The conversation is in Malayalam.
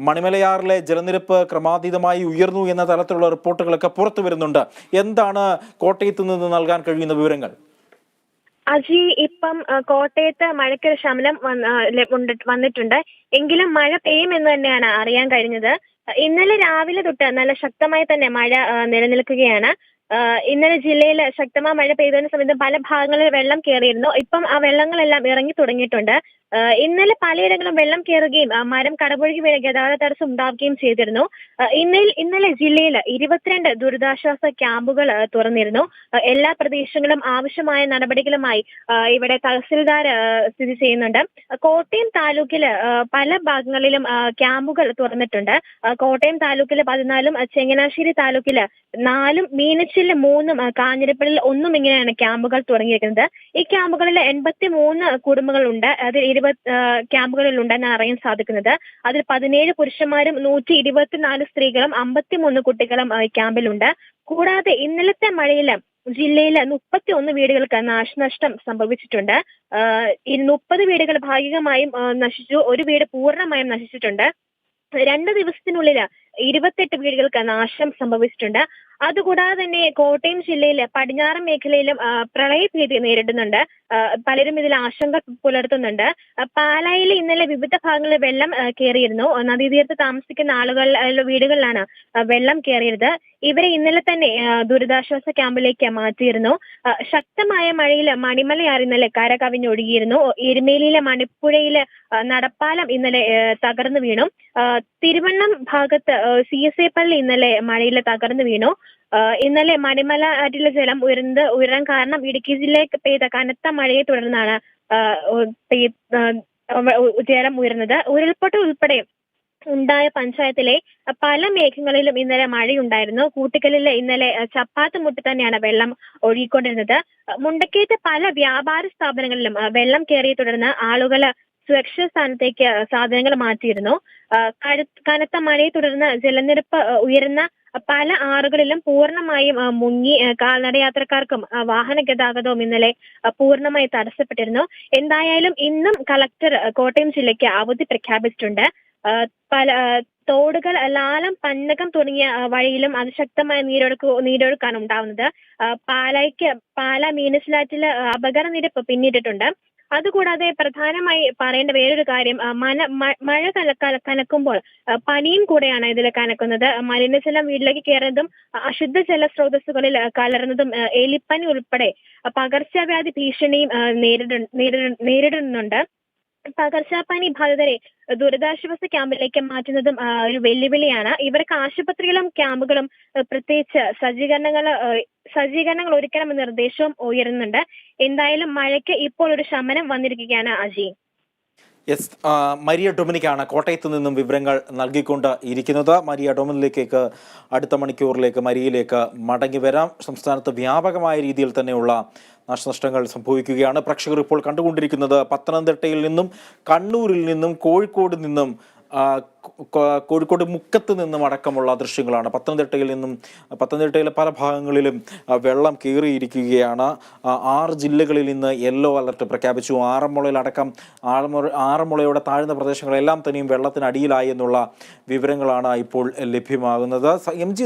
മണിമലയാറിലെ ജലനിരപ്പ് ക്രമാതീതമായി ഉയർന്നു എന്ന തരത്തിലുള്ള റിപ്പോർട്ടുകളൊക്കെ പുറത്തു വരുന്നുണ്ട്. എന്താണ് കോട്ടയത്ത് നിന്ന് നൽകാൻ കഴിയുന്ന വിവരങ്ങൾ? അജി, ഇപ്പം കോട്ടയത്ത് മഴയ്ക്കൊരു ശമനം വന്നിട്ടുണ്ട്. എങ്കിലും മഴ പെയ്യുമെന്ന് തന്നെയാണ് അറിയാൻ കഴിഞ്ഞത്. ഇന്നലെ രാവിലെ തൊട്ട് നല്ല ശക്തമായി തന്നെ മഴ നിലനിൽക്കുകയാണ്. ഇന്നലെ ജില്ലയിൽ ശക്തമായ മഴ പെയ്തതിന് സമയത്ത് പല ഭാഗങ്ങളിൽ വെള്ളം കയറിയിരുന്നു. ഇപ്പം ആ വെള്ളങ്ങളെല്ലാം ഇറങ്ങി തുടങ്ങിയിട്ടുണ്ട്. ഇന്നലെ പലയിടങ്ങളും വെള്ളം കയറുകയും മരം കടപുഴകി വീണ് ഗതാഗത തടസ്സം ഉണ്ടാവുകയും ചെയ്തിരുന്നു. ഇന്നലെ ജില്ലയിൽ 22 ദുരിതാശ്വാസ ക്യാമ്പുകൾ തുറന്നിരുന്നു. എല്ലാ പ്രദേശങ്ങളും ആവശ്യമായ നടപടികളുമായി ഇവിടെ തഹസിൽദാർ സ്ഥിതി ചെയ്യുന്നുണ്ട്. കോട്ടയം താലൂക്കിൽ പല ഭാഗങ്ങളിലും ക്യാമ്പുകൾ തുറന്നിട്ടുണ്ട്. കോട്ടയം താലൂക്കിൽ 14, ചങ്ങനാശ്ശേരി താലൂക്കിൽ 4, മീനച്ചിൽ 3, കാഞ്ഞിരപ്പള്ളിയിൽ 1 ഇങ്ങനെയാണ് ക്യാമ്പുകൾ തുടങ്ങിയിരിക്കുന്നത്. ഈ ക്യാമ്പുകളിൽ 83 കുടുംബങ്ങളുണ്ട്. അതിൽ 20 ക്യാമ്പുകളിലുണ്ടെന്ന് അറിയാൻ സാധിക്കുന്നത്. അതിൽ 17 പുരുഷന്മാരും 124 സ്ത്രീകളും 53 കുട്ടികളും ക്യാമ്പിലുണ്ട്. കൂടാതെ ഇന്നലത്തെ മഴയിൽ ജില്ലയിലെ 31 വീടുകൾക്ക് നാശനഷ്ടം സംഭവിച്ചിട്ടുണ്ട്. 30 വീടുകൾ ഭാഗികമായും നശിച്ചു. ഒരു വീട് പൂർണ്ണമായും നശിച്ചിട്ടുണ്ട്. 2 ദിവസത്തിനുള്ളിൽ 28 വീടുകൾക്ക് നാശം സംഭവിച്ചിട്ടുണ്ട്. അതുകൂടാതെ തന്നെ കോട്ടയം ജില്ലയിലെ പടിഞ്ഞാറൻ മേഖലയിലും പ്രളയഭീതി നേരിടുന്നുണ്ട്. പലരും ഇതിൽ ആശങ്ക പുലർത്തുന്നുണ്ട്. പാലായിൽ ഇന്നലെ വിവിധ ഭാഗങ്ങളിൽ വെള്ളം കയറിയിരുന്നു. നദീതീരത്ത് താമസിക്കുന്ന വീടുകളിലാണ് വെള്ളം കയറിയത്. ഇവരെ ഇന്നലെ തന്നെ ദുരിതാശ്വാസ ക്യാമ്പിലേക്ക് മാറ്റിയിരുന്നു. ശക്തമായ മഴയിൽ മണിമലയാർ ഇന്നലെ കര കവിഞ്ഞൊഴുകിയിരുന്നു. എരുമേലിയിലെ മണിപ്പുഴയിലെ നടപ്പാലം ഇന്നലെ തകർന്നു വീണു. തിരുവണ്ണം ഭാഗത്ത് CSA പള്ളി ഇന്നലെ മഴയിൽ തകർന്നു വീണു. ഇന്നലെ മണിമല ആറ്റിലെ ജലം ഉയരാൻ കാരണം ഇടുക്കി ജില്ലയിൽ പെയ്ത കനത്ത മഴയെ തുടർന്നാണ് ജലം ഉയർന്നത്. ഉരുൾപൊട്ടൽ ഉൾപ്പെടെ ഉണ്ടായ പഞ്ചായത്തിലെ പല മേഖലകളിലും ഇന്നലെ മഴയുണ്ടായിരുന്നു. കൂട്ടിക്കലിൽ ഇന്നലെ ചപ്പാത്ത് മുട്ടി തന്നെയാണ് വെള്ളം ഒഴുകിക്കൊണ്ടിരുന്നത്. മുണ്ടക്കയത്തെ പല വ്യാപാര സ്ഥാപനങ്ങളിലും വെള്ളം കയറിയെ തുടർന്ന് ആളുകൾ സുരക്ഷിത സ്ഥാനത്തേക്ക് സാധനങ്ങൾ മാറ്റിയിരുന്നു. കനത്ത മഴയെ തുടർന്ന് ജലനിരപ്പ് ഉയരുന്ന പല ആറുകളിലും പൂർണ്ണമായും മുങ്ങി. കാൽനട യാത്രക്കാർക്കും വാഹന ഗതാഗതവും ഇന്നലെ പൂർണ്ണമായി തടസ്സപ്പെട്ടിരുന്നു. എന്തായാലും ഇന്നും കളക്ടർ കോട്ടയം ജില്ലയ്ക്ക് അവധി പ്രഖ്യാപിച്ചിട്ടുണ്ട്. പല തോടുകൾ, ലാലം, പന്നകം തുടങ്ങിയ വഴിയിലും അതിശക്തമായ നീരൊഴുക്കാണ് ഉണ്ടാവുന്നത്. പാലാ മീനച്ചിലാറ്റിൽ അപകട നിരപ്പ് പിന്നിട്ടിട്ടുണ്ട്. അതുകൂടാതെ പ്രധാനമായി പറയേണ്ട വേറൊരു കാര്യം, മഴ കനക്കുമ്പോൾ പനിയും കൂടെയാണ് ഇതിൽ കനക്കുന്നത്. മലിനജലം വീട്ടിലേക്ക് കയറുന്നതും അശുദ്ധജല സ്രോതസ്സുകളിൽ കലർന്നതും എലിപ്പനി ഉൾപ്പെടെ പകർച്ചവ്യാധി ഭീഷണിയും നേരിടുന്നുണ്ട്. പകർച്ചപ്പനി ബാധിതരെ ദുരിതാശ്വാസ ക്യാമ്പിലേക്ക് മാറ്റുന്നതും ഒരു വെല്ലുവിളിയാണ്. ഇവർക്ക് ആശുപത്രികളും ക്യാമ്പുകളും പ്രത്യേകിച്ച് സജ്ജീകരണങ്ങൾ ഒരുക്കണമെന്ന നിർദ്ദേശവും ഉയരുന്നുണ്ട്. എന്തായാലും മഴയ്ക്ക് ഇപ്പോൾ ഒരു ശമനം വന്നിരിക്കുകയാണ് അജി. മരിയ ഡൊമിനിക്കാണ് കോട്ടയത്ത് നിന്നും വിവരങ്ങൾ നൽകിക്കൊണ്ട് ഇരിക്കുന്നത്. മരിയ ഡൊമിനിലേക്ക് അടുത്ത മണിക്കൂറിലേക്ക് മരിയയിലേക്ക് മടങ്ങി വരാം. സംസ്ഥാനത്ത് വ്യാപകമായ രീതിയിൽ തന്നെയുള്ള നാശനഷ്ടങ്ങൾ സംഭവിക്കുകയാണ്. പ്രേക്ഷകർ ഇപ്പോൾ കണ്ടുകൊണ്ടിരിക്കുന്നത് പത്തനംതിട്ടയിൽ നിന്നും, കണ്ണൂരിൽ നിന്നും, കോഴിക്കോട് നിന്നും, കോഴിക്കോട് മുക്കത്ത് നിന്നും അടക്കമുള്ള ദൃശ്യങ്ങളാണ്. പത്തനംതിട്ടയിലെ പല ഭാഗങ്ങളിലും വെള്ളം കയറിയിരിക്കുകയാണ്. 6 ജില്ലകളിൽ ഇന്ന് യെല്ലോ അലർട്ട് പ്രഖ്യാപിച്ചു. ആറന്മുളയുടെ താഴ്ന്ന പ്രദേശങ്ങളെല്ലാം തന്നെയും വെള്ളത്തിനടിയിലായി എന്നുള്ള വിവരങ്ങളാണ് ഇപ്പോൾ ലഭ്യമാകുന്നത്. MG